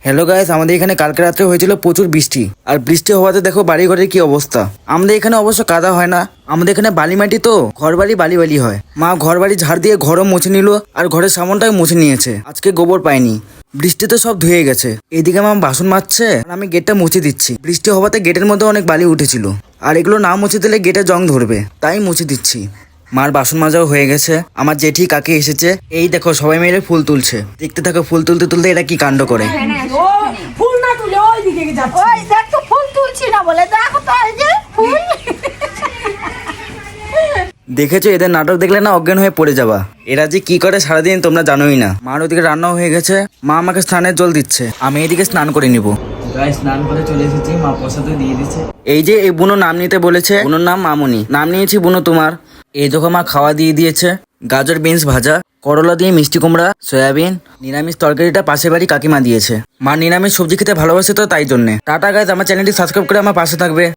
Hello guys, আমাদের এখানে কালকে রাত্রে হয়েছিল প্রচুর বৃষ্টি। আর বৃষ্টি হওয়াতে দেখো বাড়ি ঘরের কি অবস্থা। আমাদের এখানে অবশ্য কাদা হয় না, আমাদের এখানে বালি মাটি, তো ঘর বাড়ি বালি বালি হয়। মা ঘর বাড়ি ঝাড় দিয়ে ঘরও মুছে নিল, আর ঘরের সামনটাও মুছে নিয়েছে। আজকে গোবর পাইনি, বৃষ্টিতে সব ধুয়ে গেছে। এইদিকে মা বাসন মাজছে আর আমি গেটটা মুছে দিচ্ছি। বৃষ্টি হওয়াতে গেটের মধ্যে অনেক বালি উঠেছিল, আর এগুলো না মুছে দিলে গেটে জং ধরবে, তাই মুছে দিচ্ছি। মার বাসন মাজাও হয়ে গেছে। আমার জেঠি কাকি এসেছে, এই দেখো সবাই মিলে ফুল তুলছে। দেখতে থাকো ফুল তুলতে তুলতে এরা কি কাণ্ড করে। ও ফুল না তুলে ওই দিকে যাচ্ছে। ওই দেখ তো ফুল তুলছি না বলে, দেখো তো এই যে ফুল। দেখেছো, এদের নাটক দেখলে না অজ্ঞান হয়ে পড়ে যাবা। এরা যে কি করে সারাদিন তোমরা জানোই না। মার ওদিকে রান্নাও হয়ে গেছে, মা আমাকে স্নানের জল দিচ্ছে, আমি এদিকে স্নান করে নিব। স্নান করে চলে এসেছি, মা প্রসাদ দিয়ে দিচ্ছে। এই যে এই বুনো নাম নিতে বলেছে, বুনোর নাম মামুনি। নাম নিয়েছি বুনো তোমার। এই দেখো মা খাওয়া দিয়ে দিয়েছে, গাজর বিনস ভাজা, করলা দিয়ে মিষ্টি কুমড়া, সয়াবিন। নিরামিষ তরকারিটা পাশের বাড়ি কাকিমা দিয়েছে। মা নিরামিষ সবজি খেতে ভালোবাসে, তো তাই জন্য। টাটা গাইস, আমার চ্যানেলটি সাবস্ক্রাইব করে আমার পাশে থাকবে।